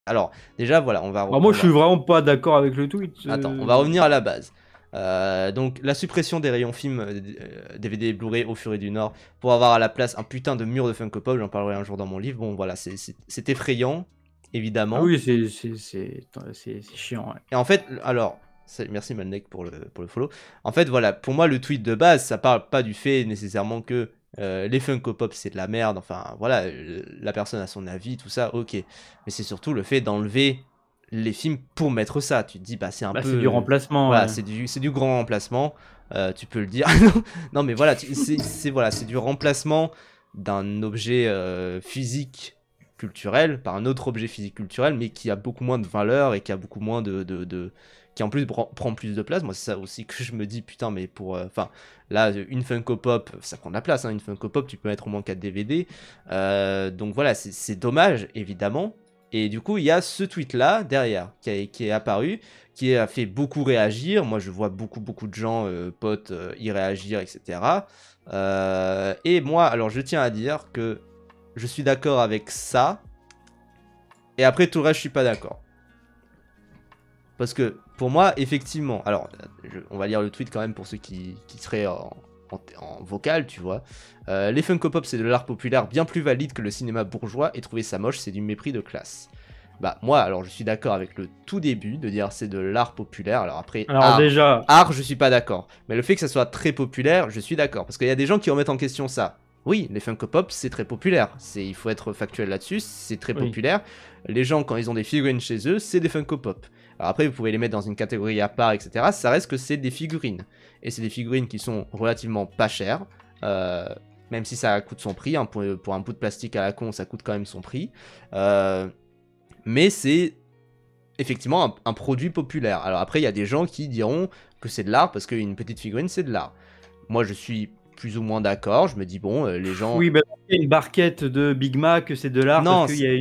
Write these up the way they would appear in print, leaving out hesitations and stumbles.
Alors, déjà, voilà, Alors moi, je suis vraiment pas d'accord avec le tweet. Attends, on va revenir à la base. Donc, la suppression des rayons films DVD et Blu-ray au Furet du Nord pour avoir à la place un putain de mur de Funko Pop, j'en parlerai un jour dans mon livre. Bon, voilà, c'est effrayant, Ah évidemment. oui, c'est chiant. Ouais. Et en fait, alors, merci Malnek pour le follow. En fait, voilà, pour moi, le tweet de base, ça parle pas du fait nécessairement que les Funko Pop c'est de la merde. Enfin, voilà, la personne a son avis, tout ça, ok. Mais c'est surtout le fait d'enlever les films pour mettre ça. Tu te dis, bah, c'est un Bah, peu. c'est du remplacement. Voilà, Ouais. c'est du grand remplacement. Tu peux le dire. Non, mais voilà, voilà, c'est du remplacement d'un objet physique culturel par un autre objet physique culturel, mais qui a beaucoup moins de valeur et qui a beaucoup moins qui en plus prend plus de place. Moi, c'est ça aussi que je me dis, putain, mais pour. Enfin, là, une Funko Pop, ça prend de la place, hein, une Funko Pop, tu peux mettre au moins 4 DVD. Donc voilà, c'est dommage, évidemment. Et du coup, il y a ce tweet-là, derrière, qui est apparu, qui a fait beaucoup réagir. Moi, je vois beaucoup de gens, potes, y réagir, etc. Et moi, alors, je tiens à dire que je suis d'accord avec ça. Et après, tout le reste, je suis pas d'accord. Parce que, pour moi, effectivement... Alors, on va lire le tweet quand même pour ceux qui seraient en vocal, tu vois. Les Funko Pop, c'est de l'art populaire bien plus valide que le cinéma bourgeois, et trouver ça moche, c'est du mépris de classe. Bah, moi, alors, je suis d'accord avec le tout début, de dire c'est de l'art populaire. Alors après, Alors déjà, art, je suis pas d'accord. Mais le fait que ça soit très populaire, je suis d'accord. Parce qu'il y a des gens qui remettent en question ça. Oui, les Funko Pop, c'est très populaire. Il faut être factuel là-dessus, c'est très oui. populaire. Les gens, quand ils ont des figurines chez eux, c'est des Funko Pop. Alors après, vous pouvez les mettre dans une catégorie à part, etc. Ça reste que c'est des figurines. Et c'est des figurines qui sont relativement pas chères. Même si ça coûte son prix. Hein, pour un bout de plastique à la con, ça coûte quand même son prix. Mais c'est effectivement un produit populaire. Alors après, il y a des gens qui diront que c'est de l'art parce qu'une petite figurine, c'est de l'art. Moi, je suis plus ou moins d'accord. Je me dis, bon, les gens... Oui, bah, il y a une barquette de Big Mac, c'est de l'art parce Non, qu'il y a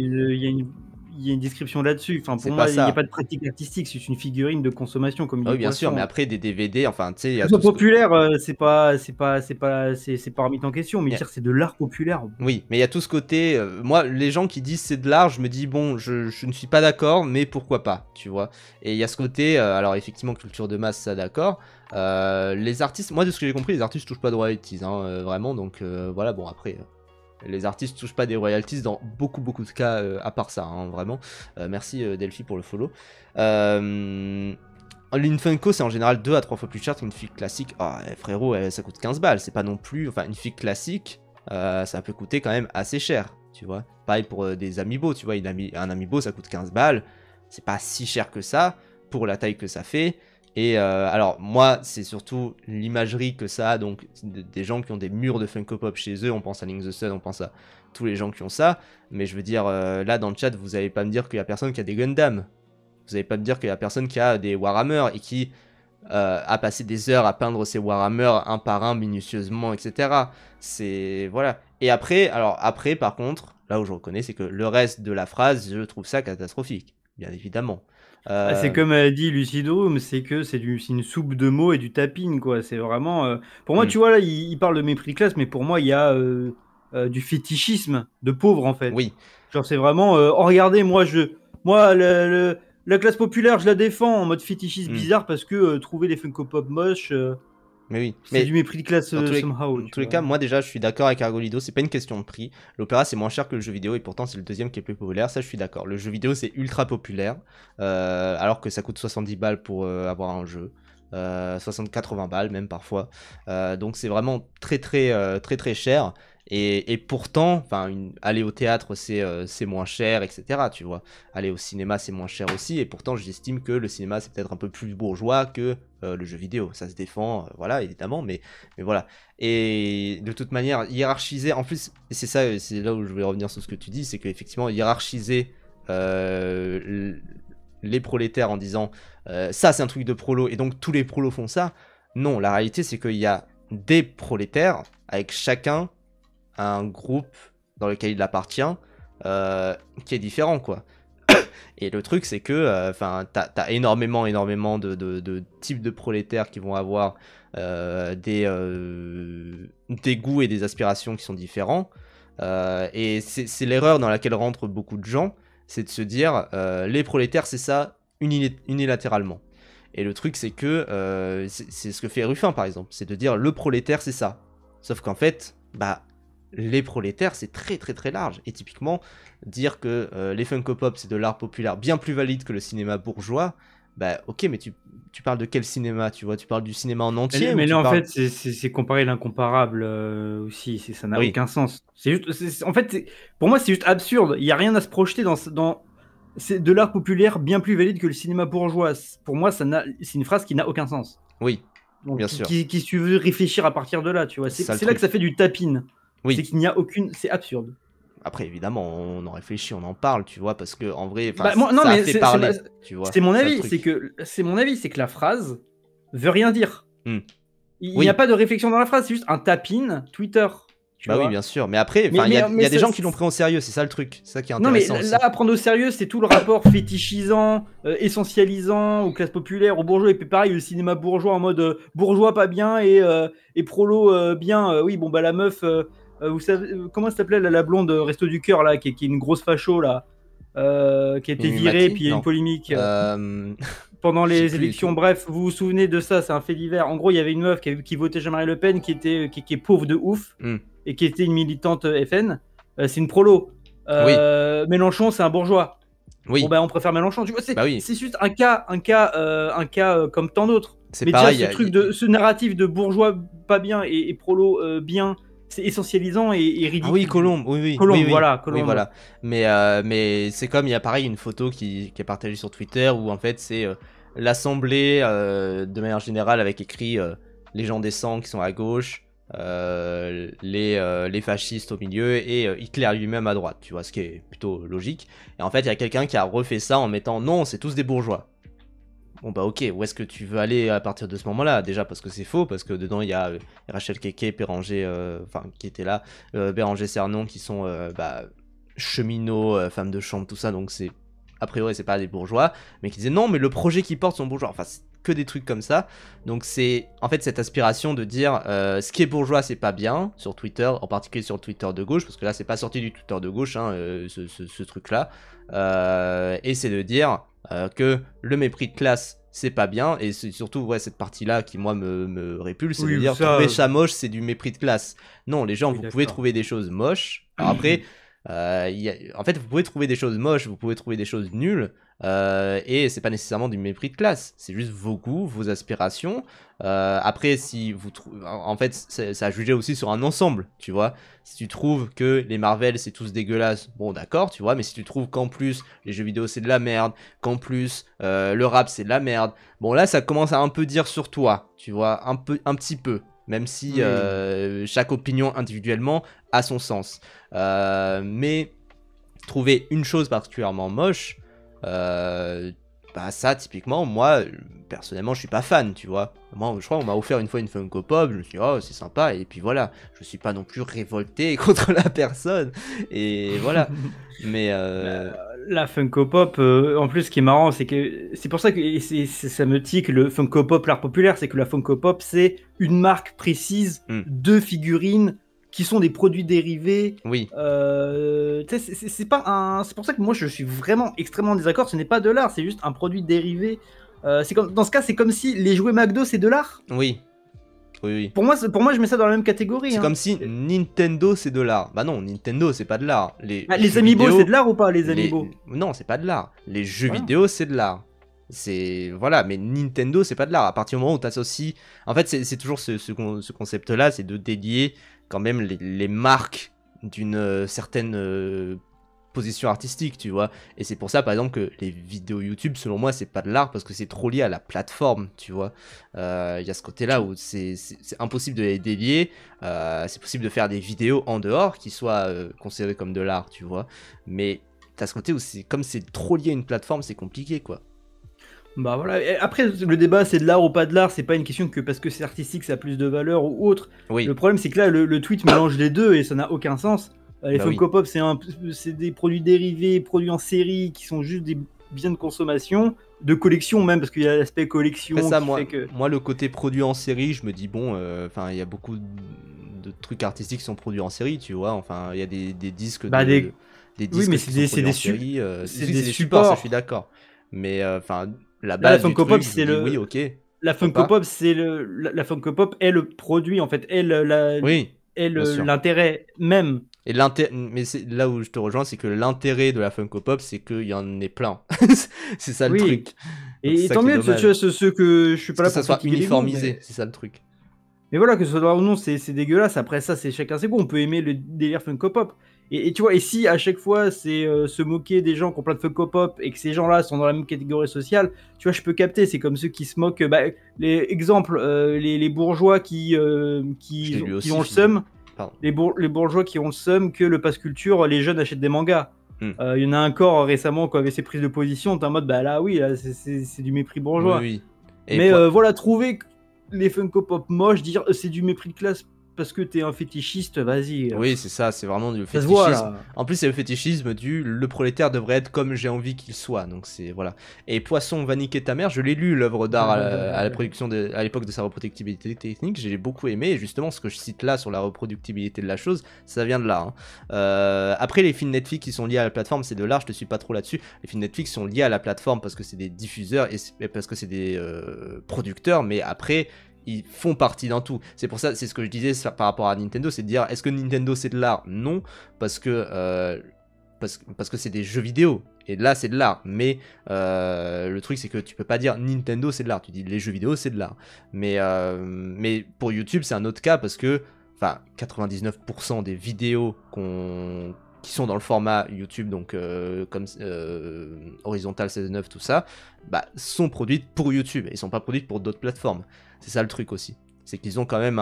il y a une description là-dessus. Enfin, pour c'est pas moi, il n'y a ça. pas de pratique artistique, c'est une figurine de consommation comme Ah du oui, bien sûr, mais poisson. après, des DVD, enfin, tu sais, il y Que a ce soit tout ce... populaire, c'est pas remis en question, mais dire c'est de l'art populaire. Oui, mais il y a tout ce côté. Moi, les gens qui disent c'est de l'art, je me dis, bon, je ne suis pas d'accord, mais pourquoi pas, tu vois. Et il y a ce côté, alors effectivement, culture de masse, ça d'accord. Les artistes, moi, de ce que j'ai compris, les artistes touchent pas de royalties, hein, vraiment, donc voilà, bon, après. Les artistes touchent pas des royalties dans beaucoup de cas, à part ça, hein, vraiment. Merci Delphi pour le follow. Une Funko, c'est en général 2 à 3 fois plus cher qu'une fille classique. Ah, frérot, ça coûte 15 balles, c'est pas non plus. Enfin, une fille classique, ça peut coûter quand même assez cher, tu vois. Pareil pour des amiibo, tu vois, un amiibo ça coûte 15 balles, c'est pas si cher que ça pour la taille que ça fait. Et alors moi c'est surtout l'imagerie que ça a, donc des gens qui ont des murs de Funko Pop chez eux, on pense à Link the Sun, on pense à tous les gens qui ont ça, mais je veux dire là dans le chat vous allez pas me dire qu'il y a personne qui a des Gundam, vous allez pas me dire qu'il y a personne qui a des Warhammer et qui a passé des heures à peindre ses Warhammer un par un minutieusement, etc. C'est... Voilà. Et après, alors après, par contre, là où je reconnais, c'est que le reste de la phrase, je trouve ça catastrophique, bien évidemment. Ah, c'est comme a dit Lucidum, c'est que c'est une soupe de mots et du tapping, quoi. C'est vraiment. Pour moi, hmm, tu vois, là, il parle de mépris de classe, mais pour moi, il y a du fétichisme de pauvre, en fait. oui, Genre, c'est vraiment. Oh, regardez, moi la classe populaire, je la défends en mode fétichiste hmm, bizarre parce que trouver les Funko Pop moches, mais oui. c'est du Mais mépris de classe somehow, dans tu tous les vois. cas, moi déjà, je suis d'accord avec Argolido, c'est pas une question de prix. L'opéra, c'est moins cher que le jeu vidéo, et pourtant, c'est le deuxième qui est plus populaire, ça, je suis d'accord. Le jeu vidéo, c'est ultra populaire, alors que ça coûte 70 balles pour avoir un jeu. 60-80 balles même parfois, donc c'est vraiment très cher, et pourtant enfin aller au théâtre c'est moins cher, etc., tu vois. Aller au cinéma c'est moins cher aussi, et pourtant j'estime que le cinéma c'est peut-être un peu plus bourgeois que le jeu vidéo, ça se défend, voilà, évidemment, mais voilà. Et de toute manière hiérarchiser, en plus c'est là où je voulais revenir sur ce que tu dis, c'est qu'effectivement hiérarchiser les prolétaires en disant ça c'est un truc de prolo et donc tous les prolos font ça. Non, la réalité c'est qu'il y a des prolétaires avec chacun un groupe dans lequel il appartient qui est différent, quoi. Et le truc c'est que t'as énormément de types de prolétaires qui vont avoir des goûts et des aspirations qui sont différents, et c'est l'erreur dans laquelle rentrent beaucoup de gens. c'est de se dire les prolétaires, c'est ça unilatéralement. Et le truc, c'est que c'est ce que fait Ruffin, par exemple. C'est de dire le prolétaire, c'est ça. Sauf qu'en fait, bah, les prolétaires, c'est très très très large. Et typiquement, dire que les Funko Pop, c'est de l'art populaire bien plus valide que le cinéma bourgeois, bah ok, mais tu parles de quel cinéma, tu vois? Tu parles du cinéma en entier Mais ou tu là, en parles... fait, c'est comparer l'incomparable aussi. Ça n'a Oui, aucun sens. C'est juste, en fait, pour moi, c'est juste absurde. Il n'y a rien à se projeter dans c'est de l'art populaire bien plus valide que le cinéma bourgeois. Pour moi, c'est une phrase qui n'a aucun sens. oui, Donc, bien sûr. qui tu veux réfléchir à partir de là, tu vois. C'est ça le C'est là que truc. ça fait du tapine. C'est Oui. qu'il n'y a aucune. C'est absurde. Après, évidemment, on en réfléchit, on en parle, tu vois, parce que en vrai, Bah, moi, non, ça a mais fait parler, tu vois. c'est mon Ça, le avis. truc. C'est mon avis, c'est que la phrase veut rien dire. Hmm. Il n'y a Oui, pas de réflexion dans la phrase, c'est juste un tapine Twitter, tu bah oui, vois. bien sûr. Mais après, enfin, il y a des gens qui l'ont pris au sérieux, c'est ça le truc. C'est ça qui est Non, mais intéressant aussi. là, à prendre au sérieux, c'est tout le rapport fétichisant, essentialisant aux classes populaires, aux bourgeois, et puis pareil, le cinéma bourgeois en mode bourgeois pas bien et prolo bien. Oui, bon, bah la meuf, vous savez, comment ça s'appelait la blonde Resto du Cœur, là, qui est une grosse facho, là, qui a été Mimi virée, Mati? puis il y a une Non. polémique Euh... pendant Je sais les plus du élections. tout. Bref, vous vous souvenez de ça, c'est un fait divers. En gros, il y avait une meuf qui votait Jean-Marie Le Pen, qui est pauvre de ouf, Hmm. et qui était une militante FN. C'est une prolo. Oui, Mélenchon, c'est un bourgeois. Bon, oui, ben, on préfère Mélenchon. Tu vois, bah oui. c'est juste un cas comme tant d'autres. C'est Mais déjà, pareil. ce narratif de bourgeois pas bien et prolo bien, c'est essentialisant et Ah oui, ridicule. Colombe, oui, oui, Colombe, oui, oui. voilà, Oui, Colombe. voilà. Mais c'est comme, il y a pareil une photo qui est partagée sur Twitter où en fait c'est l'Assemblée de manière générale avec écrit les gens décents qui sont à gauche, les fascistes au milieu et Hitler lui-même à droite, tu vois, ce qui est plutôt logique. Et en fait, il y a quelqu'un qui a refait ça en mettant non, c'est tous des bourgeois. Bon bah ok, où est-ce que tu veux aller à partir de ce moment-là? Déjà parce que c'est faux, parce que dedans il y a Rachel Keke, Béranger, enfin qui était là, Béranger Cernon qui sont bah, cheminots, femmes de chambre, tout ça, donc c'est a priori c'est pas des bourgeois, mais qui disaient non mais le projet qu'ils portent sont bourgeois, enfin c'est que des trucs comme ça. Donc c'est en fait cette aspiration de dire ce qui est bourgeois c'est pas bien sur Twitter, en particulier sur le Twitter de gauche, parce que là c'est pas sorti du Twitter de gauche, hein, ce truc-là, et c'est de dire que le mépris de classe c'est pas bien, et c'est surtout ouais, cette partie-là qui moi me répulse, c'est de Oui, dire ça, trouver ça moche c'est du mépris de classe. Non, les gens, oui, vous pouvez d'accord. trouver des choses moches. Alors après, en fait, vous pouvez trouver des choses moches, vous pouvez trouver des choses nulles, et c'est pas nécessairement du mépris de classe, c'est juste vos goûts, vos aspirations. Après, si vous en fait, ça a jugé aussi sur un ensemble, tu vois. Si tu trouves que les Marvel c'est tous dégueulasses, bon d'accord, tu vois, mais si tu trouves qu'en plus les jeux vidéo c'est de la merde, qu'en plus le rap c'est de la merde, bon là ça commence à un peu dire sur toi, tu vois, un petit peu. Même si Oui. chaque opinion individuellement a son sens. Mais trouver une chose particulièrement moche, bah ça typiquement moi personnellement je suis pas fan, tu vois. Moi je crois on m'a offert une fois une Funko Pop, je me suis dit oh c'est sympa et puis voilà, je suis pas non plus révolté contre la personne et voilà. Mais La Funko Pop, en plus, ce qui est marrant, c'est que c'est pour ça que ça me tique le Funko Pop, l'art populaire, c'est que la Funko Pop, c'est une marque précise de figurines qui sont des produits dérivés. oui, Tu sais, c'est pas un. C'est pour ça que moi, je suis vraiment extrêmement en désaccord. Ce n'est pas de l'art, c'est juste un produit dérivé. C'est comme dans ce cas, c'est comme si les jouets McDo, c'est de l'art. oui, oui, oui. Pour moi, je mets ça dans la même catégorie. C'est Hein. comme si Nintendo c'est de l'art. Bah non, Nintendo c'est pas de l'art. Les Les jeux amiibo, vidéo, c'est de l'art ou pas, les amiibo? Non, c'est pas de l'art. Les jeux Voilà. vidéo c'est de l'art. C'est voilà, mais Nintendo c'est pas de l'art. À partir du moment où t'associes, en fait c'est toujours ce concept-là, c'est de délier quand même les marques d'une certaine position artistique, tu vois. Et c'est pour ça par exemple que les vidéos YouTube, selon moi, c'est pas de l'art parce que c'est trop lié à la plateforme, tu vois. Il y a ce côté-là où c'est impossible de les délier. C'est possible de faire des vidéos en dehors qui soient considérées comme de l'art, tu vois. Mais t'as ce côté où comme c'est trop lié à une plateforme, c'est compliqué, quoi. Bah voilà. Et après, le débat, c'est de l'art ou pas de l'art. C'est pas une question que parce que c'est artistique, ça a plus de valeur ou autre. Oui, Le problème, c'est que là, le tweet mélange les deux et ça n'a aucun sens. Les bah oui. Funko Pop, c'est des produits dérivés, produits en série qui sont juste des biens de consommation, de collection même, parce qu'il y a l'aspect collection Après ça, qui fait que. moi, le côté produit en série, je me dis, bon, enfin, il y a beaucoup de trucs artistiques qui sont produits en série, tu vois. Enfin, il y a des disques Bah, de. Des Oui, mais disques qui sont c'est produits des, en série, c'est oui, des c'est des supports, ça je suis supports. d'accord. Mais enfin, la Là, la base du Funko Pop, truc, je me c'est dis oui, le. ok, La pourquoi Funko pas. Pop, la Funko Pop est le produit, en fait, Oui, est bien sûr. l'intérêt même. Et mais c'est là où je te rejoins, c'est que l'intérêt de la Funko Pop, c'est qu'il y en ait plein. C'est ça le Oui. truc. Donc c'est Et ça tant qui est mieux, tu vois, dommage. ceux que je suis C'est pas que là ça pour soit critiquer les goûts, uniformisé, c'est ça le truc. mais voilà, que ce soit droit ou non, c'est dégueulasse. Après ça, c'est chacun ses goûts. On peut aimer le délire Funko Pop. Et tu vois, et si à chaque fois c'est se moquer des gens qui ont plein de Funko Pop et que ces gens-là sont dans la même catégorie sociale, tu vois, je peux capter. C'est comme ceux qui se moquent. Bah, les exemples, les bourgeois Je l'ai lu qui aussi, ont le celui-là. seum, Pardon. les bourgeois qui ont le seum que le pass culture, les jeunes achètent des mangas. Hmm. Il y en a un corps récemment qui avait ses prises de position. T'es en mode, bah là, oui, là, c'est du mépris Oui, bourgeois. oui. Et Mais voilà, trouver les Funko Pop moches, dire c'est du mépris de classe parce que t'es un fétichiste, vas-y. oui, c'est ça, c'est vraiment du Ça se voit fétichisme. là. En plus, c'est le fétichisme du le prolétaire devrait être comme j'ai envie qu'il soit. Donc c'est voilà. Et Poisson va niquer ta mère, je l'ai lu l'œuvre d'art à la production à l'époque de sa reproductibilité technique, j'ai beaucoup aimé et justement ce que je cite là sur la reproductibilité de la chose, ça vient de là. Hein. Après les films Netflix qui sont liés à la plateforme, c'est de l'art, je te suis pas trop là-dessus. Les films Netflix sont liés à la plateforme parce que c'est des diffuseurs et parce que c'est des producteurs, mais après ils font partie d'un tout. C'est pour ça, c'est ce que je disais par rapport à Nintendo, c'est de dire est-ce que Nintendo c'est de l'art? Non, parce que c'est des jeux vidéo. Et là c'est de l'art. Mais le truc c'est que tu peux pas dire Nintendo c'est de l'art. Tu dis les jeux vidéo c'est de l'art. Mais pour YouTube c'est un autre cas parce que enfin 99% des vidéos qui sont dans le format YouTube, donc comme horizontal 16:9, tout ça, bah, sont produites pour YouTube. Ils sont pas produites pour d'autres plateformes. C'est ça le truc aussi. C'est qu'ils ont quand même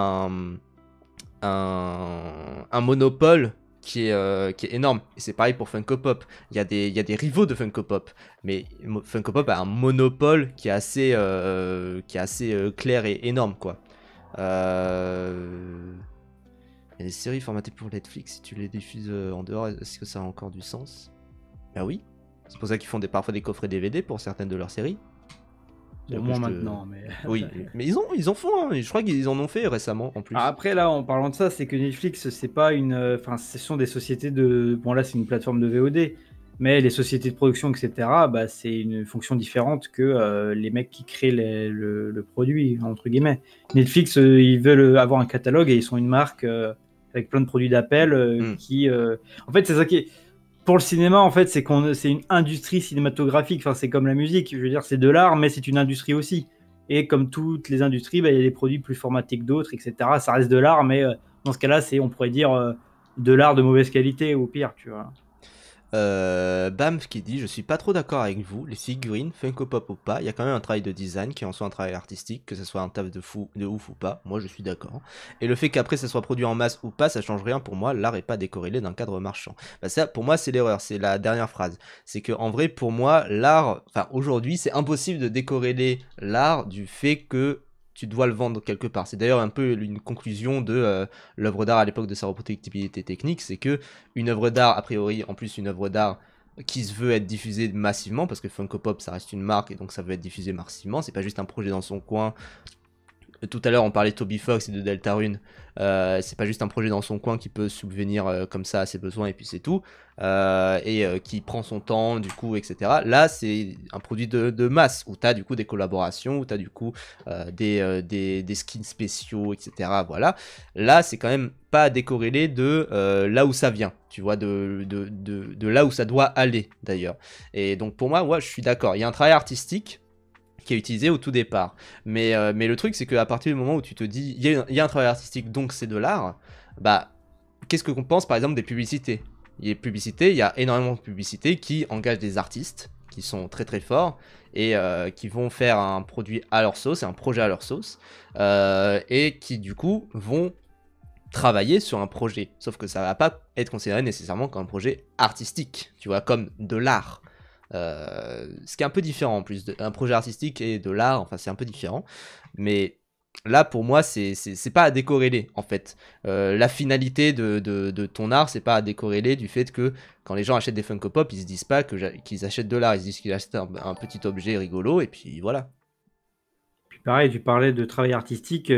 un monopole qui est énorme. Et c'est pareil pour Funko Pop. Il y a des rivaux de Funko Pop. Mais Funko Pop a un monopole qui est assez clair et énorme, quoi. Il y a des séries formatées pour Netflix. Si tu les diffuses en dehors, est-ce que ça a encore du sens? Bah oui. C'est pour ça qu'ils font parfois des coffrets DVD pour certaines de leurs séries. Au moins maintenant, mais. Oui, mais ils en font, hein. Je crois qu'ils en ont fait récemment en plus. Après, là, en parlant de ça, c'est que Netflix, c'est pas une. Enfin, ce sont des sociétés de. Bon, là, c'est une plateforme de VOD, mais les sociétés de production, etc., bah, c'est une fonction différente que les mecs qui créent le produit, entre guillemets. Netflix, ils veulent avoir un catalogue et ils sont une marque avec plein de produits d'appel qui. En fait, c'est ça qui est. Pour le cinéma, en fait, c'est une industrie cinématographique. Enfin, c'est comme la musique. Je veux dire, c'est de l'art, mais c'est une industrie aussi. Et comme toutes les industries, bah, il y a des produits plus formatés que d'autres, etc. Ça reste de l'art, mais dans ce cas-là, on pourrait dire de l'art de mauvaise qualité, au pire, tu vois. Bamf qui dit je suis pas trop d'accord avec vous, les figurines, Funko Pop ou pas, il y a quand même un travail de design qui est en soi un travail artistique, que ce soit un taf de ouf ou pas, moi je suis d'accord. Et le fait qu'après ça soit produit en masse ou pas, ça change rien pour moi, l'art est pas décorrélé d'un cadre marchand. Bah ça pour moi c'est l'erreur, c'est la dernière phrase. C'est que en vrai pour moi l'art, enfin aujourd'hui c'est impossible de décorréler l'art du fait que tu dois le vendre quelque part. C'est d'ailleurs un peu une conclusion de l'œuvre d'art à l'époque de sa reproductibilité technique, c'est que une œuvre d'art, a priori, en plus une œuvre d'art qui se veut être diffusée massivement, parce que Funko Pop ça reste une marque et donc ça veut être diffusé massivement, c'est pas juste un projet dans son coin. Tout à l'heure on parlait de Toby Fox et de Deltarune, c'est pas juste un projet dans son coin qui peut subvenir comme ça à ses besoins et puis c'est tout, qui prend son temps du coup etc. Là c'est un produit de masse où t'as du coup des collaborations, où t'as du coup des skins spéciaux etc. Voilà, là c'est quand même pas décorrélé de là où ça vient, tu vois, de là où ça doit aller d'ailleurs. Et donc pour moi, ouais, je suis d'accord, il y a un travail artistique qui est utilisé au tout départ. Mais le truc, c'est qu'à partir du moment où tu te dis, il y a un travail artistique, donc c'est de l'art, bah, qu'est-ce qu'on pense par exemple des publicités? Il y a énormément de publicités qui engagent des artistes qui sont très très forts et qui vont faire un produit à leur sauce, et un projet à leur sauce, et qui du coup vont travailler sur un projet. Sauf que ça va pas être considéré nécessairement comme un projet artistique, tu vois, comme de l'art. Ce qui est un peu différent en plus, un projet artistique et de l'art, enfin c'est un peu différent, mais là pour moi c'est pas à décorréler en fait. La finalité de ton art, c'est pas à décorréler du fait que quand les gens achètent des Funko Pop, ils se disent pas qu'ils achètent de l'art, ils se disent qu'ils achètent un petit objet rigolo et puis voilà. Puis pareil, tu parlais de travail artistique.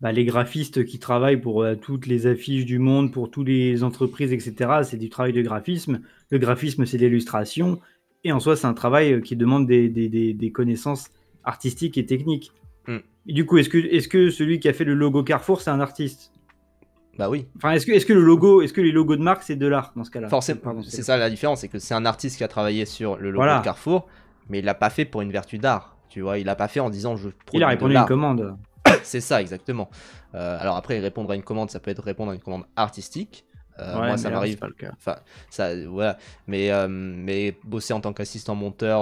Bah, les graphistes qui travaillent pour toutes les affiches du monde, pour toutes les entreprises, etc., c'est du travail de graphisme. Le graphisme, c'est l'illustration. Et en soi, c'est un travail qui demande des connaissances artistiques et techniques. Hmm. Et du coup, est-ce que celui qui a fait le logo Carrefour, c'est un artiste? Bah oui. Enfin, est-ce que les logos de marque, c'est de l'art dans ce cas-là? Forcément, Pardon, c'est ça la différence, c'est que c'est un artiste qui a travaillé sur le logo Voilà. de Carrefour, mais il l'a pas fait pour une vertu d'art. Tu vois, il l'a pas fait en disant je produis Il a de répondu à une l'art. commande. C'est ça, exactement. Alors après, répondre à une commande, ça peut être répondre à une commande artistique. Ouais, Moi, mais ça là, m'arrive. c'est pas le cas. Enfin, ça, voilà. Mais bosser en tant qu'assistant monteur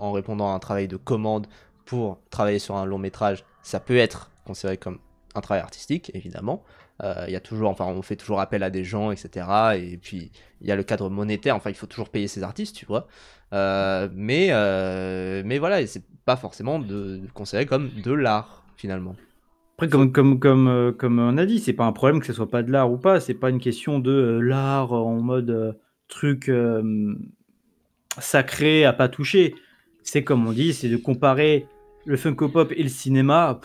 en répondant à un travail de commande pour travailler sur un long métrage, ça peut être considéré comme un travail artistique, évidemment. Il y a toujours, enfin, on fait toujours appel à des gens, etc. Et puis, il y a le cadre monétaire. Enfin, il faut toujours payer ses artistes, tu vois. Mais voilà, et c'est pas forcément considéré comme de l'art, finalement. Après, comme on a dit, c'est pas un problème que ce soit pas de l'art ou pas. C'est pas une question de l'art en mode truc sacré à pas toucher. C'est comme on dit, c'est de comparer le Funko Pop et le cinéma.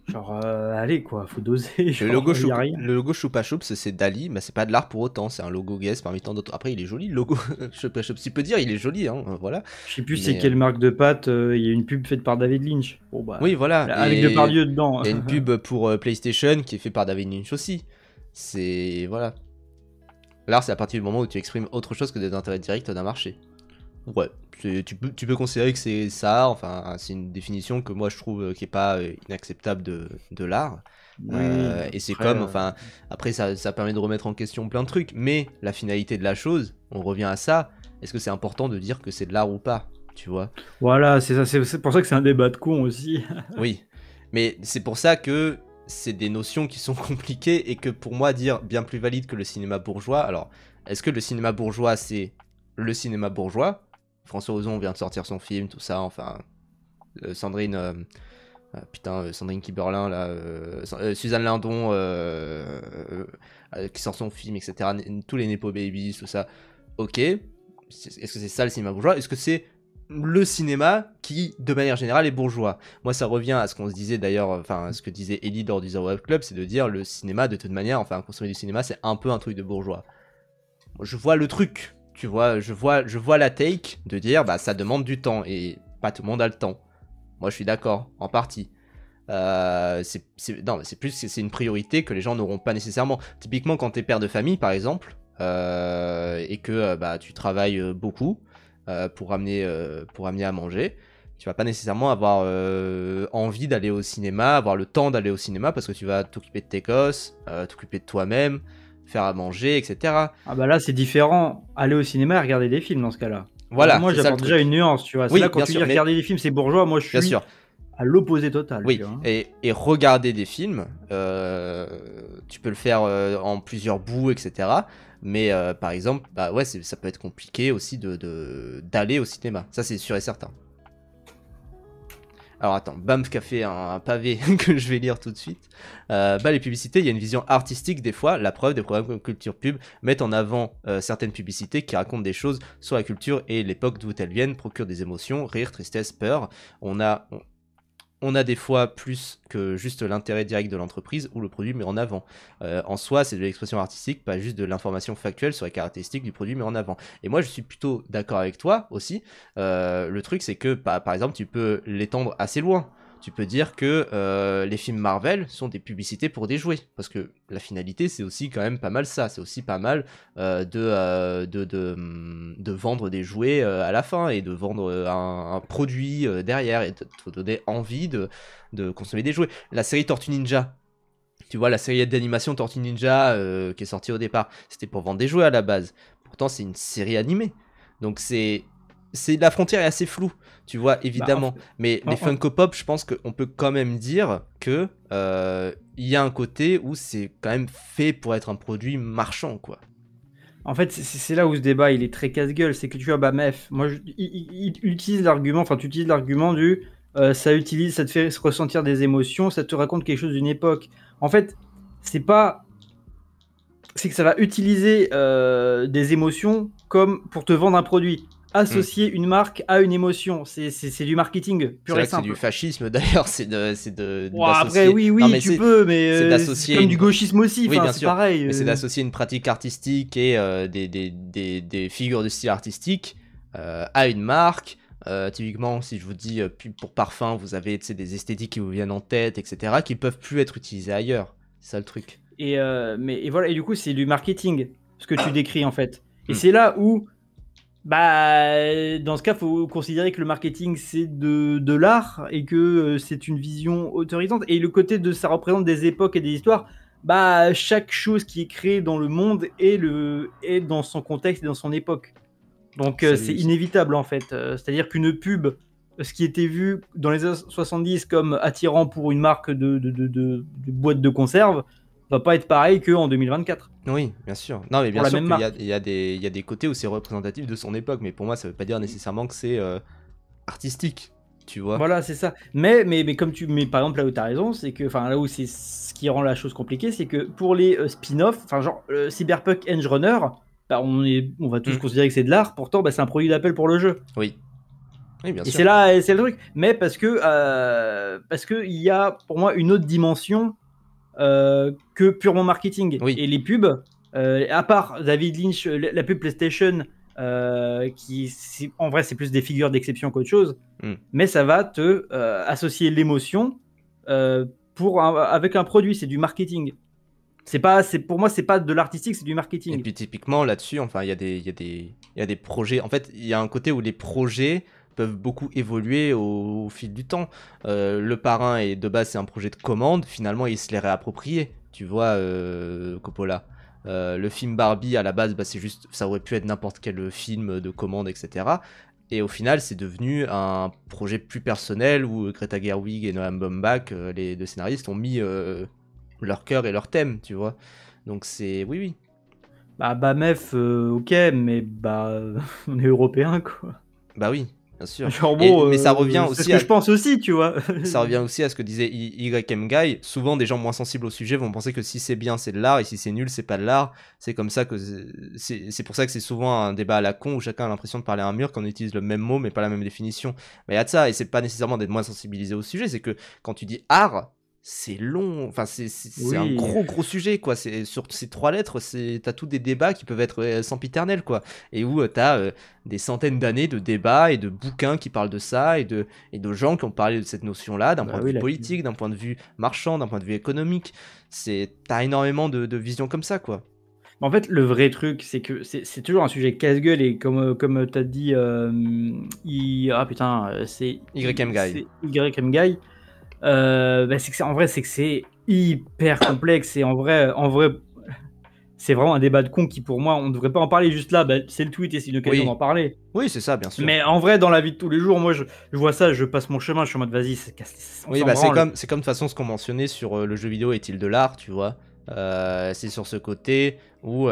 Genre, allez quoi, faut doser. Genre, y a rien. Le logo Choupa Choups, c'est Dali, mais c'est pas de l'art pour autant, c'est un logo Guess parmi tant d'autres. Après, il est joli le logo Choupa Choups, tu peux dire, il est joli, hein, voilà. Je sais plus Mais, c'est quelle marque de pâtes. Il y a une pub faite par David Lynch. Bon, bah, oui, voilà. avec Depardieu dedans. Il y a une pub pour PlayStation qui est faite par David Lynch aussi. C'est. Voilà. L'art, c'est à partir du moment où tu exprimes autre chose que des intérêts directs d'un marché. Ouais, tu peux considérer que c'est ça, enfin, c'est une définition que moi je trouve qui est pas inacceptable de l'art. Oui, Et c'est après, comme, enfin, après ça permet de remettre en question plein de trucs, mais la finalité de la chose, on revient à ça, est-ce que c'est important de dire que c'est de l'art ou pas, tu vois? Voilà, c'est ça, c'est pour ça que c'est un débat de con aussi. Oui, mais c'est pour ça que c'est des notions qui sont compliquées et que pour moi dire bien plus valide que le cinéma bourgeois, alors est-ce que le cinéma bourgeois c'est le cinéma bourgeois? François Ozon vient de sortir son film, tout ça, enfin, Sandrine, Sandrine Kiberlin, là, Suzanne Lindon, qui sort son film, etc., tous les Nepo Babies, tout ça, ok, est-ce que c'est ça le cinéma bourgeois? Est-ce que c'est le cinéma qui, de manière générale, est bourgeois? Moi, ça revient à ce qu'on se disait d'ailleurs, enfin, ce que disait Ellie lors du Zero Web Club, c'est de dire le cinéma, de toute manière, enfin, consommer du cinéma, c'est un peu un truc de bourgeois. Moi, je vois le truc. Tu vois, je vois la take de dire bah ça demande du temps et pas tout le monde a le temps. Moi je suis d'accord, en partie. Non, c'est plus c'est une priorité que les gens n'auront pas nécessairement. Typiquement quand t'es père de famille par exemple et que bah tu travailles beaucoup pour amener à manger, tu vas pas nécessairement avoir envie d'aller au cinéma, avoir le temps d'aller au cinéma parce que tu vas t'occuper de tes gosses, t'occuper de toi-même, faire à manger, etc. Ah bah là c'est différent, aller au cinéma et regarder des films dans ce cas-là. Voilà, moi j'apporte déjà une nuance, tu vois. Oui, là quand bien tu sûr, dis regarder des films c'est bourgeois, moi je suis bien sûr. à l'opposé total. Oui, tu vois. et regarder des films, tu peux le faire en plusieurs bouts, etc. Mais par exemple, bah ouais, ça peut être compliqué aussi d'aller au cinéma. Ça c'est sûr et certain. Alors attends, Bamf qui a fait un pavé que je vais lire tout de suite. Les publicités, il y a une vision artistique des fois. La preuve, des programmes comme Culture Pub mettent en avant certaines publicités qui racontent des choses sur la culture et l'époque d'où elles viennent, procurent des émotions, rire, tristesse, peur. On a des fois plus que juste l'intérêt direct de l'entreprise ou le produit mis en avant. En soi, c'est de l'expression artistique, pas juste de l'information factuelle sur les caractéristiques du produit mis en avant. Et moi, je suis plutôt d'accord avec toi aussi. Le truc, c'est que, par exemple, tu peux l'étendre assez loin. Tu peux dire que les films Marvel sont des publicités pour des jouets. Parce que la finalité, c'est aussi quand même pas mal ça. C'est aussi pas mal de vendre des jouets à la fin et de vendre un produit derrière et de te donner envie de consommer des jouets. La série Tortue Ninja, tu vois, la série d'animation Tortue Ninja qui est sortie au départ, c'était pour vendre des jouets à la base. Pourtant, c'est une série animée. Donc la frontière est assez floue, tu vois, évidemment. Mais les Funko Pop, je pense qu'on peut quand même dire que il y a un côté où c'est quand même fait pour être un produit marchand, quoi. En fait, c'est là où ce débat il est très casse-gueule. C'est que tu vois, bah, Mef, moi, il utilise l'argument, enfin, tu utilises l'argument du ça te fait ressentir des émotions, ça te raconte quelque chose d'une époque. En fait, c'est que ça va utiliser des émotions comme pour te vendre un produit. associer une marque à une émotion. C'est du marketing C'est pur là et que c'est du simple. fascisme d'ailleurs, Après, d'associer. Non oui, mais tu peux, c'est mais c'est d'associer comme une. du gauchisme aussi. Oui, Enfin, bien c'est sûr. pareil. Mais c'est d'associer une pratique artistique et des figures de style artistique à une marque. Typiquement, si je vous dis pub pour parfum, vous avez des esthétiques qui vous viennent en tête, etc., qui peuvent plus être utilisées ailleurs. C'est ça le truc. Et voilà. Et du coup, c'est du marketing, ce que tu décris en fait. Et Hmm. c'est là où, bah, dans ce cas, faut considérer que le marketing c'est de l'art et que c'est une vision autorisante. Et le côté de ça représente des époques et des histoires. Bah, chaque chose qui est créée dans le monde est dans son contexte et dans son époque. Donc Ça, c'est oui. inévitable en fait. C'est-à-dire qu'une pub, ce qui était vu dans les années 70 comme attirant pour une marque de boîte de conserve, va pas être pareil qu'en 2024 Oui, bien sûr. Non, mais pour bien la sûr même qu'il y a, marque. il y a des côtés où c'est représentatif de son époque, mais pour moi, ça veut pas dire nécessairement que c'est artistique, tu vois. Voilà, c'est ça. Mais par exemple là où tu as raison, c'est que enfin là où c'est ce qui rend la chose compliquée, c'est que pour les spin-off, enfin genre Cyberpunk Edge Runner, bah, on va tous Hmm. considérer que c'est de l'art. Pourtant, bah, c'est un produit d'appel pour le jeu. Oui. Oui, bien Et sûr. c'est le truc. Mais parce que il y a pour moi une autre dimension que purement marketing. Oui. Et les pubs, à part David Lynch, la pub PlayStation, en vrai c'est plus des figures d'exception qu'autre chose, Hmm. mais ça va te associer l'émotion avec un produit, c'est du marketing. Pour moi, c'est pas de l'artistique, c'est du Et marketing. puis typiquement là-dessus, enfin, il y a des projets. En fait, il y a un côté où les projets peuvent beaucoup évoluer au fil du temps. Le Parrain, et de base, c'est un projet de commande. Finalement, il se l'est réapproprié. Tu vois, Coppola. Le film Barbie, à la base, bah, c'est juste, ça aurait pu être n'importe quel film de commande, etc. Et au final, c'est devenu un projet plus personnel où Greta Gerwig et Noam Baumbach, les deux scénaristes, ont mis leur cœur et leur thème, tu vois. Donc c'est, oui, oui. Bah mef, ok, mais bah on est européen quoi. Bah oui, bien sûr. Genre bon, Mais ça revient c'est ce aussi que à, je pense aussi, tu vois. ça revient aussi à ce que disait YM Guy. Souvent, des gens moins sensibles au sujet vont penser que si c'est bien, c'est de l'art, et si c'est nul, c'est pas de l'art. C'est comme ça que c'est pour ça que c'est souvent un débat à la con où chacun a l'impression de parler à un mur, qu'on utilise le même mot mais pas la même définition. Mais il y a de ça, et c'est pas nécessairement d'être moins sensibilisé au sujet, c'est que quand tu dis art, c'est long, enfin c'est un Oui. gros sujet quoi. C'est sur ces trois lettres, t'as tous des débats qui peuvent être sempiternels quoi, et où t'as des centaines d'années de débats et de bouquins qui parlent de ça et de gens qui ont parlé de cette notion-là d'un Bah point de oui, vue la politique, d'un point de vue marchand, d'un point de vue économique. T'as énormément de visions comme ça quoi. En fait, le vrai truc, c'est que c'est toujours un sujet casse-gueule et comme tu as dit, ah putain, YM Guy. c'est YM Guy. Bah, en vrai, c'est que c'est hyper complexe et en vrai, c'est vraiment un débat de con qui pour moi, on ne devrait pas en parler juste là. Bah, c'est le tweet et c'est une occasion Oui, d'en parler. oui c'est ça bien sûr. Mais en vrai, dans la vie de tous les jours, moi, je vois ça, je passe mon chemin, je suis en mode vas-y, on Oui, s'en bah branle. c'est comme de toute façon ce qu'on mentionnait sur le jeu vidéo est-il de l'art, tu vois. C'est sur ce côté où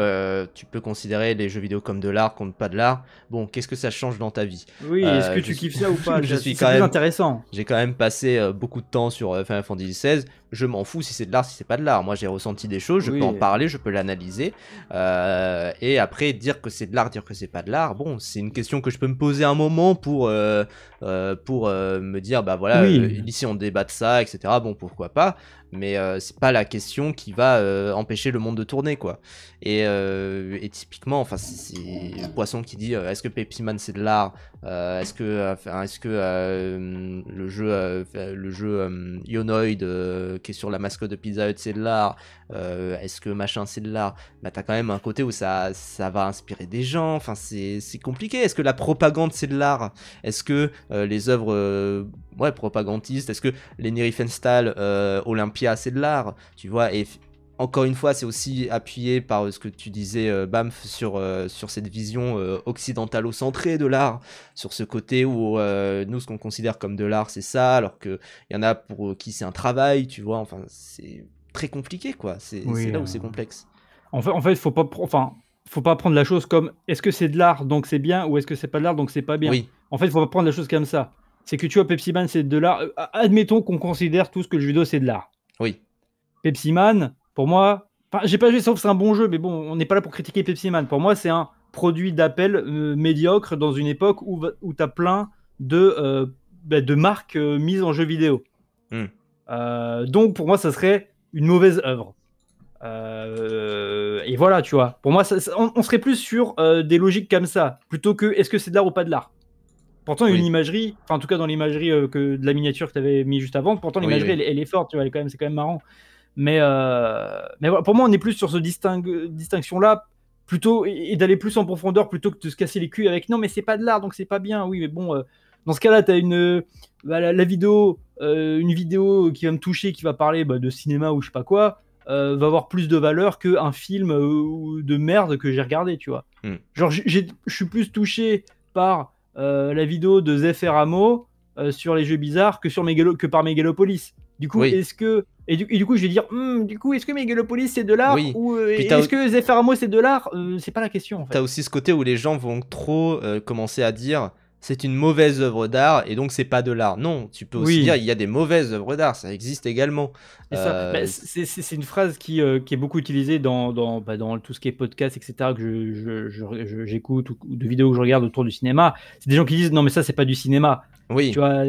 tu peux considérer les jeux vidéo comme de l'art, comme pas de l'art. Bon, qu'est-ce que ça change dans ta vie? Oui, est-ce que Je tu suis, kiffes ça ou pas? je suis C'est quand plus même, intéressant. j'ai quand même passé beaucoup de temps sur Final Fantasy XVI. Je m'en fous si c'est de l'art, si c'est pas de l'art. Moi, j'ai ressenti des choses, je peux en Oui. parler, je peux l'analyser. Et après, dire que c'est de l'art, dire que c'est pas de l'art, bon, c'est une question que je peux me poser un moment pour me dire, bah voilà, Oui. ici on débat de ça, etc. Bon, pourquoi pas. Mais c'est pas la question qui va empêcher le monde de tourner, quoi. Et typiquement, enfin, c'est Poisson qui dit est-ce que Pepsi Man c'est de l'art? Est-ce que le jeu Ionoid qui est sur la mascotte de Pizza Hut c'est de l'art? Est-ce que machin c'est de l'art? Bah t'as quand même un côté où ça va inspirer des gens. Enfin c'est compliqué. Est-ce que la propagande c'est de l'art? Est-ce que les œuvres propagandistes? Est-ce que les Riefenstahl Olympia c'est de l'art? Tu vois, et encore une fois, c'est aussi appuyé par ce que tu disais, Bamf, sur cette vision occidentalo-centrée de l'art, sur ce côté où nous, ce qu'on considère comme de l'art, c'est ça, alors qu'il y en a pour qui c'est un travail, tu vois, enfin, c'est très compliqué, quoi, c'est Oui. là où c'est complexe. En fait, faut pas prendre la chose comme est-ce que c'est de l'art donc c'est bien ou est-ce que c'est pas de l'art donc c'est pas bien. Oui, En fait, il faut pas prendre la chose comme ça. C'est que tu vois, Pepsi Man c'est de l'art. Admettons qu'on considère tout ce que le jeu vidéo c'est de l'art. oui, Pepsi Man, pour moi, enfin, j'ai pas joué sauf que c'est un bon jeu, mais bon, on n'est pas là pour critiquer Pepsi Man. Pour moi, c'est un produit d'appel médiocre dans une époque où tu as plein de marques mises en jeu vidéo. Donc pour moi, ça serait une mauvaise œuvre. Et voilà, tu vois. Pour moi, on serait plus sur des logiques comme ça, plutôt que est-ce que c'est de l'art ou pas de l'art. Pourtant, une imagerie, enfin en tout cas dans l'imagerie de la miniature que tu avais mis juste avant, pourtant l'imagerie elle est forte, tu vois, c'est quand même marrant. Mais voilà, pour moi, on est plus sur ce distinction-là, plutôt, et d'aller plus en profondeur plutôt que de se casser les culs avec non, mais c'est pas de l'art donc c'est pas bien. Oui, mais bon, dans ce cas-là, tu as la vidéo, une vidéo qui va me toucher, qui va parler de cinéma ou je sais pas quoi. Va avoir plus de valeur qu'un film de merde que j'ai regardé, tu vois. Genre, je suis plus touché par la vidéo de Zephyr Amo sur les jeux bizarres que par Megalopolis. Du coup, est-ce que... Et du coup, je vais dire, du coup, est-ce que Megalopolis c'est de l'art ou est-ce que Zephyr Amo c'est de l'art c'est pas la question, en fait. T'as aussi ce côté où les gens vont trop commencer à dire c'est une mauvaise œuvre d'art et donc c'est pas de l'art. Non, tu peux aussi dire il y a des mauvaises œuvres d'art, ça existe également. C'est une phrase qui est beaucoup utilisée dans tout ce qui est podcast, etc., que j'écoute ou de vidéos que je regarde autour du cinéma. C'est des gens qui disent non mais ça c'est pas du cinéma. Oui. Tu vois,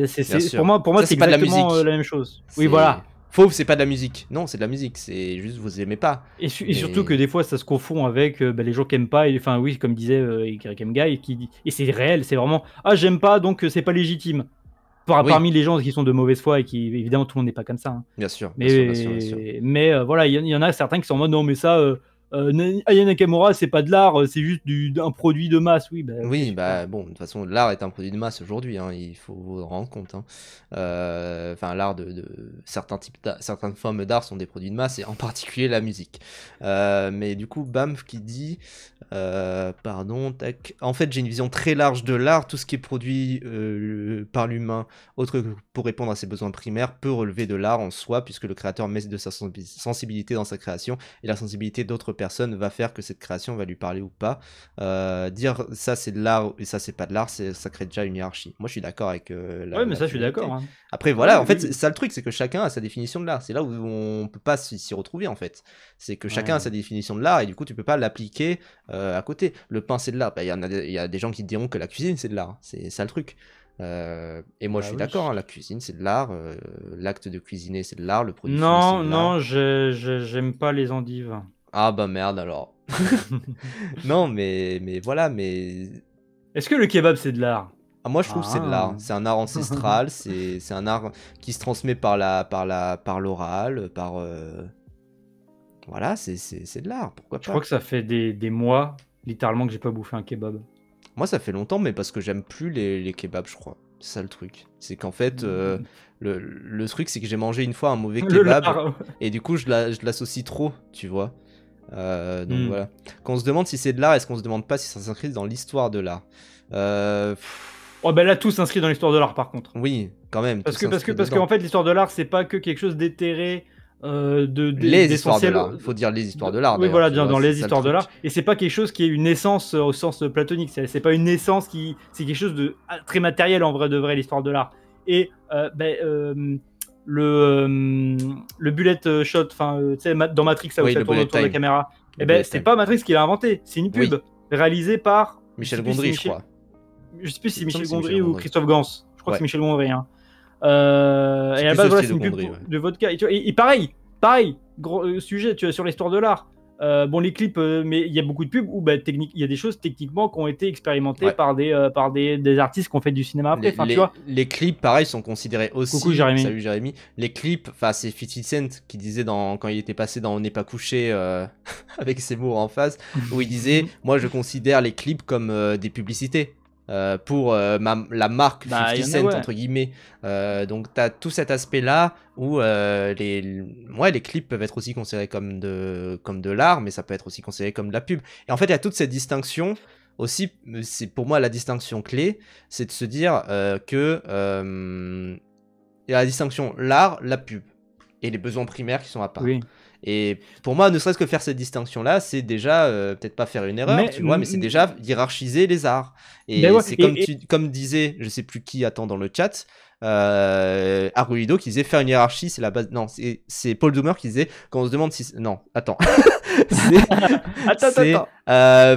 pour moi c'est exactement la même chose. Oui, voilà. Fauve, c'est pas de la musique. Non, c'est de la musique. C'est juste vous aimez pas. Et surtout que des fois, ça se confond avec les gens qui aiment pas. Enfin, oui, comme disait Eric M. Guy, et c'est réel. C'est vraiment j'aime pas, donc c'est pas légitime. Parmi les gens qui sont de mauvaise foi et qui, évidemment, tout le monde n'est pas comme ça. Hein. Bien sûr. Mais voilà, il y en a certains qui sont en mode non, mais ça. Aya Nakamura, c'est pas de l'art, c'est juste un produit de masse, oui. Bon, de toute façon, l'art est un produit de masse aujourd'hui, hein, il faut vous rendre compte. Hein. L'art certaines formes d'art sont des produits de masse, et en particulier la musique. Mais du coup, Bamf qui dit, en fait, j'ai une vision très large de l'art, tout ce qui est produit par l'humain, autre que pour répondre à ses besoins primaires, peut relever de l'art en soi, puisque le créateur met de sa sensibilité dans sa création, et la sensibilité d'autres personne va faire que cette création va lui parler ou pas. Dire ça c'est de l'art et ça c'est pas de l'art, ça crée déjà une hiérarchie. Moi je suis d'accord avec mais ça je suis d'accord. Hein. Après voilà, en fait c'est ça le truc, c'est que chacun a sa définition de l'art. C'est là où on peut pas s'y retrouver en fait. C'est que chacun a sa définition de l'art et du coup tu peux pas l'appliquer à côté. Le pain c'est de l'art. Il y a des gens qui diront que la cuisine c'est de l'art. C'est ça le truc. Et moi je suis d'accord, hein, la cuisine c'est de l'art, l'acte de cuisiner c'est de l'art, le produit fini c'est de l'art. Non, j'aime pas les endives. Ah bah merde alors. Non mais voilà, mais... Est-ce que le kebab c'est de l'art? Moi je trouve que c'est de l'art. C'est un art ancestral, c'est un art qui se transmet par l'oral, Voilà, c'est de l'art, pourquoi pas. Je crois que ça fait des mois, littéralement, que j'ai pas bouffé un kebab. Moi ça fait longtemps, mais parce que j'aime plus les kebabs, je crois. C'est ça le truc. C'est qu'en fait, le truc c'est que j'ai mangé une fois un mauvais kebab, et du coup je l'associe trop, tu vois. Donc voilà. Quand on se demande si c'est de l'art, est-ce qu'on se demande pas si ça s'inscrit dans l'histoire de l'art? Là tout s'inscrit dans l'histoire de l'art par contre. Oui, quand même. Parce qu'en fait l'histoire de l'art c'est pas que quelque chose d'éthéré. Les histoires de l'art. Il faut dire les histoires de l'art. Oui, voilà, dans les histoires de l'art. Et c'est pas quelque chose qui est une essence au sens platonique. C'est pas une essence c'est quelque chose de très matériel en vrai de vrai, l'histoire de l'art. Et le bullet shot, dans Matrix, ça où ça tourne autour de la caméra. C'est pas Matrix qui l'a inventé. C'est une pub réalisée par Michel Gondry, je crois. Je sais plus si c'est Michel Gondry ou Christophe Gans. Je crois que c'est Michel Gondry. Hein. Et à la base, voilà, c'est une pub de vodka. Et pareil, gros sujet, tu vois, sur l'histoire de l'art. Les clips, mais il y a beaucoup de pubs où il y a des choses techniquement qui ont été expérimentées par des artistes qui ont fait du cinéma après. Les clips, pareil, sont considérés aussi. Coucou Jérémy. Salut Jérémy. Les clips, c'est 50 Cent qui disait quand il était passé dans On n'est pas couché avec ses mots en face, où il disait moi je considère les clips comme des publicités. Pour la marque 50 Cent entre guillemets, donc t'as tout cet aspect là où les clips peuvent être aussi considérés comme de l'art, mais ça peut être aussi considéré comme de la pub, et en fait il y a toute cette distinction aussi. C'est pour moi la distinction clé, c'est de se dire que il y a la distinction l'art, la pub et les besoins primaires qui sont à part. Et pour moi, ne serait-ce que faire cette distinction-là, c'est déjà, peut-être pas faire une erreur, tu vois, mais c'est déjà hiérarchiser les arts. Et Ben ouais, c'est comme disait, je sais plus qui attend dans le chat, Haruhido qui disait faire une hiérarchie, c'est la base. Non, c'est Paul Doomer qui disait quand on se demande si. Non, attends. c'est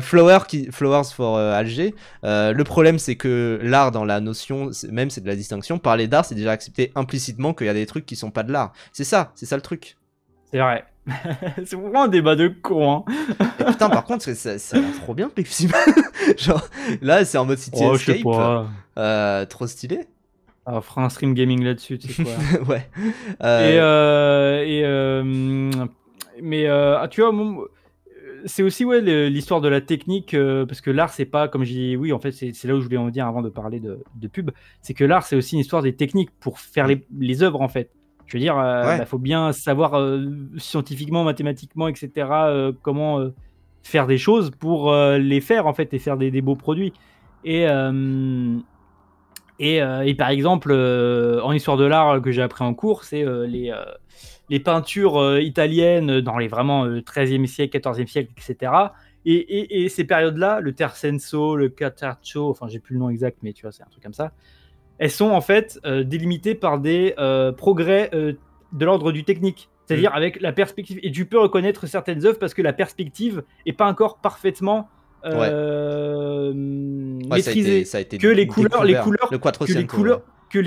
Flowers for Alger. Le problème, c'est que l'art, dans la notion, même c'est de la distinction. Parler d'art, c'est déjà accepter implicitement qu'il y a des trucs qui sont pas de l'art. C'est ça le truc. C'est vrai. C'est vraiment un débat de con. Hein. Et putain, par contre, ça a l'air trop bien, Pepsi Man. Genre, là, c'est en mode City Escape. Trop stylé. On fera un stream gaming là-dessus, tu sais quoi. Ouais. Mais tu vois, c'est aussi l'histoire de la technique, parce que l'art, c'est pas, comme j'ai dit, oui, en fait, c'est là où je voulais en dire avant de parler de pub, c'est que l'art, c'est aussi une histoire des techniques pour faire les œuvres, en fait. Je veux dire, faut bien savoir scientifiquement, mathématiquement, etc., comment faire des choses pour les faire, en fait, et faire des beaux produits. Et par exemple, en histoire de l'art que j'ai appris en cours, c'est les peintures italiennes dans les vraiment 13e siècle, 14e siècle, etc. Et ces périodes-là, le Tercenso, le Cartaccio, enfin j'ai plus le nom exact, mais tu vois, c'est un truc comme ça, elles sont en fait délimitées par des progrès de l'ordre du technique. C'est-à-dire avec la perspective. Et tu peux reconnaître certaines œuvres parce que la perspective n'est pas encore parfaitement maîtrisée. Ça a été que les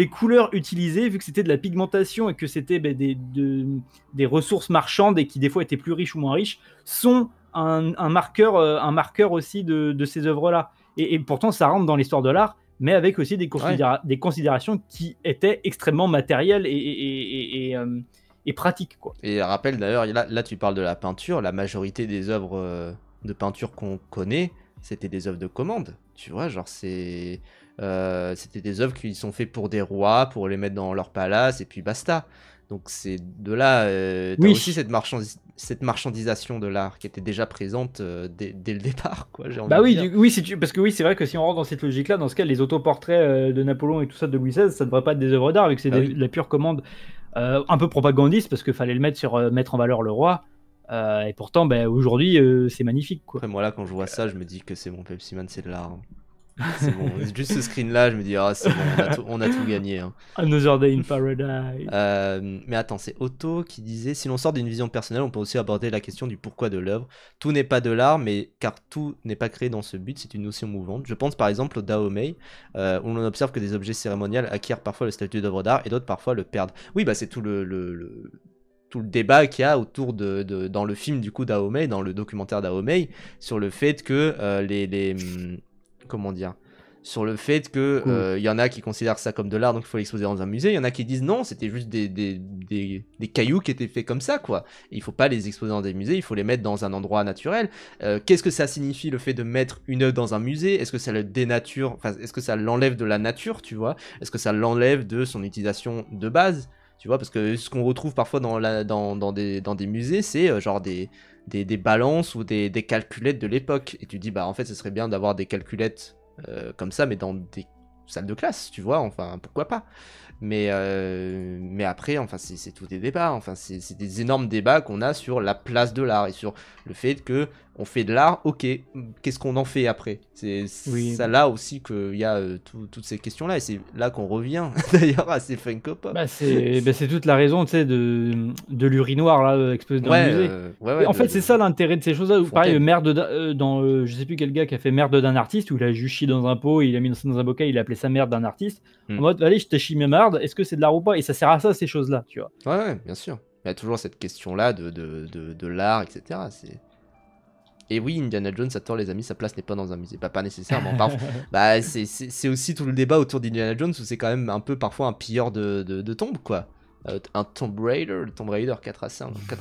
couleurs utilisées, vu que c'était de la pigmentation et que c'était des ressources marchandes et qui des fois étaient plus riches ou moins riches, sont un marqueur aussi de ces œuvres-là. Et pourtant, ça rentre dans l'histoire de l'art, mais avec aussi des considérations qui étaient extrêmement matérielles et pratiques, quoi. Et rappelle d'ailleurs, là tu parles de la peinture, la majorité des œuvres de peinture qu'on connaît, c'était des œuvres de commande, tu vois, genre c'était des œuvres qui sont faites pour des rois, pour les mettre dans leur palace, et puis basta. Donc c'est de là, t'as aussi cette marchandisation de l'art qui était déjà présente dès le départ, quoi. J'ai envie de dire. Parce que c'est vrai que si on rentre dans cette logique-là, dans ce cas, les autoportraits de Napoléon et tout ça de Louis XVI, ça ne devrait pas être des œuvres d'art, vu que c'est de la pure commande, un peu propagandiste, parce qu'il fallait le mettre en valeur le roi. Et pourtant, aujourd'hui, c'est magnifique, quoi. Après, moi là, quand je vois ça, je me dis que c'est bon, Pepsi Man, c'est de l'art. Hein. C'est bon, juste ce screen là, je me dis, c'est bon, on a tout gagné. Hein. Another Day in Paradise. Mais attends, c'est Otto qui disait, si l'on sort d'une vision personnelle, on peut aussi aborder la question du pourquoi de l'œuvre. Tout n'est pas de l'art, mais car tout n'est pas créé dans ce but, c'est une notion mouvante. Je pense par exemple au Dahomey, où l'on observe que des objets cérémoniels acquièrent parfois le statut d'œuvre d'art et d'autres parfois le perdent. Oui, c'est tout le débat qu'il y a autour dans le film du coup Dahomey, dans le documentaire Dahomey, sur le fait que comment dire, sur le fait que y en a qui considèrent ça comme de l'art, donc il faut l'exposer dans un musée. Il y en a qui disent non, c'était juste des cailloux qui étaient faits comme ça, quoi. Et il faut pas les exposer dans des musées, il faut les mettre dans un endroit naturel. Qu'est-ce que ça signifie le fait de mettre une œuvre dans un musée? Est-ce que ça le dénature, enfin, est-ce que ça l'enlève de la nature, tu vois? Est-ce que ça l'enlève de son utilisation de base? Tu vois, parce que ce qu'on retrouve parfois dans des musées, c'est genre des balances ou des calculettes de l'époque. Et tu dis, en fait, ce serait bien d'avoir des calculettes comme ça, mais dans des salles de classe, tu vois, enfin, pourquoi pas. Mais après, enfin, c'est tous des débats, enfin, c'est des énormes débats qu'on a sur la place de l'art et sur le fait que on fait de l'art, ok, qu'est-ce qu'on en fait après? C'est ça là aussi qu'il y a toutes ces questions-là, et c'est là qu'on revient d'ailleurs à ces Funko Pop. C'est toute la raison, tu sais, de l'urinoir là, exposé dans le musée. En fait, c'est ça l'intérêt de ces choses-là. Pareil, dans je sais plus quel gars qui a fait merde d'un artiste, où il a juste chié dans un pot, il a mis ça dans un bocal, il a appelé ça merde d'un artiste. En mode, allez, je t'ai chié ma merde, est-ce que c'est de l'art ou pas? Et ça sert à ça, ces choses-là, tu vois. Ouais, bien sûr. Il y a toujours cette question-là de l'art, etc. Et oui, Indiana Jones, à tort, les amis, sa place n'est pas dans un musée. Pas nécessairement. C'est aussi tout le débat autour d'Indiana Jones, où c'est quand même un peu parfois un pilleur de tombes, quoi. Un Tomb Raider, le Tomb Raider 4 à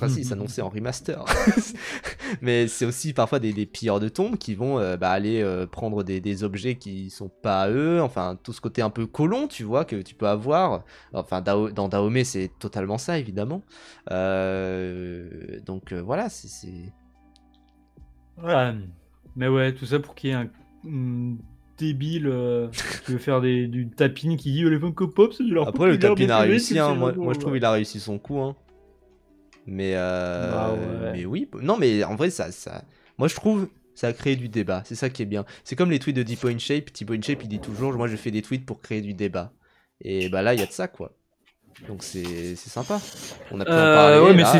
6 annoncé en remaster. Mais c'est aussi parfois des pilleurs de tombes qui vont aller prendre des objets qui sont pas à eux, enfin tout ce côté un peu colon, tu vois, que tu peux avoir. Enfin dans Dahomey, c'est totalement ça, évidemment. Donc voilà, c'est... Ouais, mais ouais, tout ça pour qu'il y ait un débile qui veut faire du tapin qui dit les Funko Pop, c'est de leur. Après, le tapin a réussi, hein. Moi je trouve il a réussi son coup, hein. Bah Mais ouais. oui, non, mais en vrai, moi je trouve, ça a créé du débat. C'est ça qui est bien. C'est comme les tweets de Deep Point Shape. Deep Point Shape, il dit toujours, moi je fais des tweets pour créer du débat. Et bah là, il y a de ça, quoi. Donc c'est sympa. On a pu en Ouais, parler, mais là.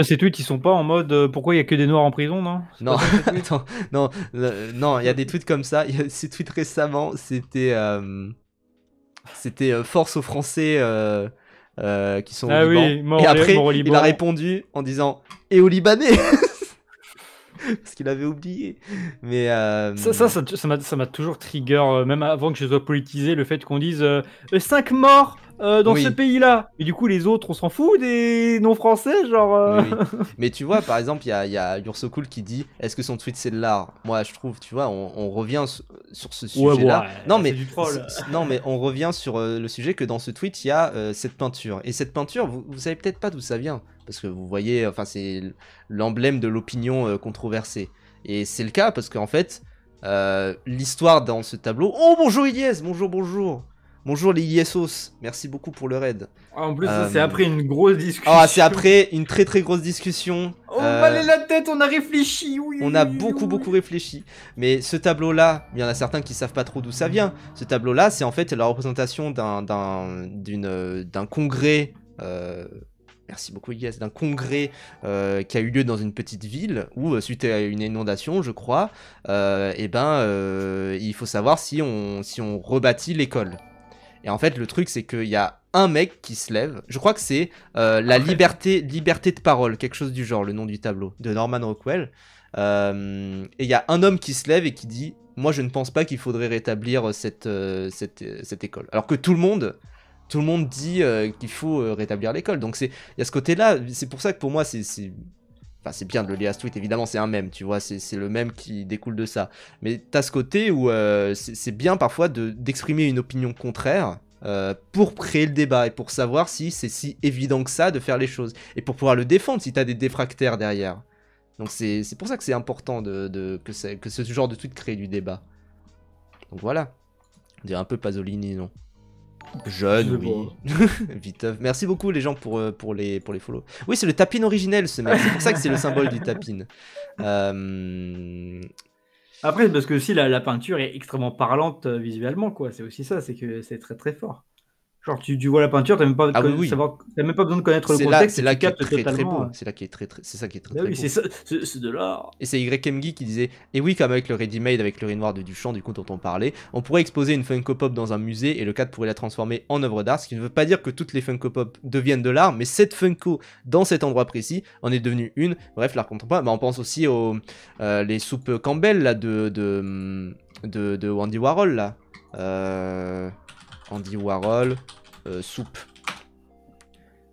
ces tweets, ils sont pas en mode pourquoi il y a que des noirs en prison, non? C'est Non, pas ça ces tweets? attends, non, non, il y a des tweets comme ça. Ces tweets récemment, c'était force aux Français qui sont au Ah Liban. oui, Et après, mort au il a Liban. répondu en disant et aux Libanais parce qu'il avait oublié. Mais Ça m'a toujours trigger, même avant que je sois politisé, le fait qu'on dise 5 morts dans ce oui, pays-là. Et du coup, les autres, on s'en fout des non-français, genre. oui, oui. Mais tu vois, par exemple, il y a Yursocool qui dit est-ce que son tweet c'est de l'art? Moi, je trouve, tu vois, on revient sur ce Ouais, bon, sujet-là. Non, c'est mais du troll. non, mais on revient sur le sujet que dans ce tweet il y a cette peinture. Et cette peinture, vous savez peut-être pas d'où ça vient, parce que vous voyez, enfin, c'est l'emblème de l'opinion controversée. Et c'est le cas parce qu'en fait, l'histoire dans ce tableau. Oh bonjour Ilyes, bonjour, bonjour. Bonjour les Iliesos, merci beaucoup pour le raid. En plus, ça, c'est Euh, après une grosse discussion. Ah, c'est après une très très grosse discussion. On m'a la tête, on a réfléchi. Oui, On oui, a oui, beaucoup oui. beaucoup réfléchi. Mais ce tableau-là, il y en a certains qui savent pas trop d'où ça vient. Ce tableau-là, c'est en fait la représentation d'un congrès. Merci beaucoup, Yes. D'un congrès qui a eu lieu dans une petite ville où, suite à une inondation, je crois, il faut savoir si on rebâtit l'école. Et en fait, le truc, c'est qu'il y a un mec qui se lève. Je crois que c'est la liberté de parole, quelque chose du genre, le nom du tableau, de Norman Rockwell. Et il y a un homme qui se lève et qui dit moi, je ne pense pas qu'il faudrait rétablir cette école. Alors que tout le monde dit qu'il faut rétablir l'école. Donc, il y a ce côté-là. C'est pour ça que pour moi, enfin, c'est bien de le lire à ce tweet, évidemment, c'est un mème, tu vois, c'est le mème qui découle de ça. Mais t'as ce côté où c'est bien parfois d'exprimer une opinion contraire pour créer le débat et pour savoir si c'est si évident que ça de faire les choses. Et pour pouvoir le défendre si t'as des défractaires derrière. Donc c'est pour ça que c'est important que ce genre de tweet crée du débat. Donc voilà. On dirait un peu Pasolini, non? Jeune, oui. Viteuf. Merci beaucoup les gens pour les follow. Oui, c'est le tapin originel ce mec. C'est pour ça que c'est le symbole du tapin. Après, parce que aussi la peinture est extrêmement parlante visuellement, quoi. C'est aussi ça, c'est que c'est très très fort. Genre, tu vois la peinture, t'as même pas, Ah oui, oui. t'as même pas besoin de connaître le C'est là, contexte c'est et là tu qui est captes très très totalement. beau. C'est là qui est c'est ça qui est très Ah très oui, beau. c'est ça, c'est de l'art. Et c'est YMG qui disait et oui, comme avec le ready-made avec le riz noir de Duchamp, du coup dont on parlait, on pourrait exposer une Funko Pop dans un musée et le cadre pourrait la transformer en œuvre d'art, ce qui ne veut pas dire que toutes les Funko Pop deviennent de l'art, mais cette Funko dans cet endroit précis en est devenue une. Bref, l'art contemporain. Bah, on pense aussi aux les soupes Campbell là de Andy Warhol là. Andy Warhol soupe.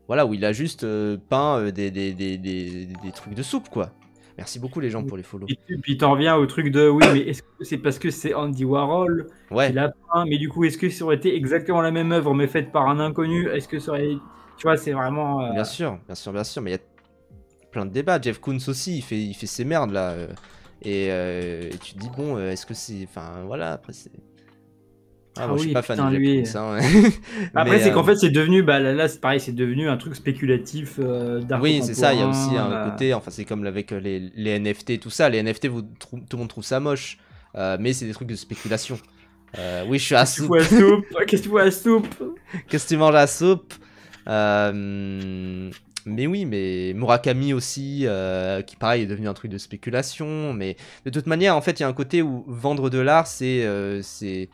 Voilà, où il a juste peint des trucs de soupe, quoi. Merci beaucoup les gens pour les follow. Et puis t'en reviens au truc de oui, mais est-ce que c'est parce que c'est Andy Warhol qui Ouais, l'a peint? Mais du coup, est-ce que ça aurait été exactement la même œuvre mais faite par un inconnu? Est-ce que ça aurait. Tu vois, c'est vraiment. bien sûr, bien sûr, bien sûr, mais il y a plein de débats. Jeff Koons aussi, il fait ses merdes là. Et tu te dis, bon, est-ce que c'est. Enfin, voilà, après c'est. Ah, moi je suis Oui, pas fan putain, de Jeff lui. Koons, hein. Après, Mais, c'est qu'en fait, c'est devenu. Bah, là, c'est pareil, c'est devenu un truc spéculatif d'art oui, c'est ça, il y a aussi un contemporain. côté, enfin c'est comme avec les NFT et tout ça, les NFT, tout le monde trouve ça moche, mais c'est des trucs de spéculation. Oui, je suis à Qu'est-ce que tu fous soupe. à soupe? Qu'est-ce que tu fous à soupe? Qu'est-ce que tu manges à la soupe? Mais oui, mais Murakami aussi, qui pareil est devenu un truc de spéculation, mais de toute manière, en fait, il y a un côté où vendre de l'art, c'est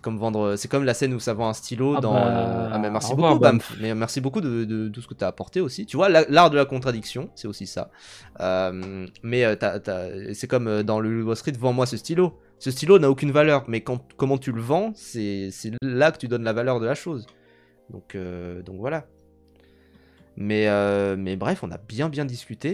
comme vendre, c'est comme la scène où ça vend un stylo Ah dans. Ah mais bah, merci au revoir, beaucoup, Bamf. Mais merci beaucoup de tout ce que tu as apporté aussi. Tu vois, l'art de la contradiction, c'est aussi ça. Mais c'est comme dans le Wall Street, vends-moi ce stylo. Ce stylo n'a aucune valeur, mais comment tu le vends, c'est là que tu donnes la valeur de la chose. Donc voilà. Mais bref, on a bien discuté.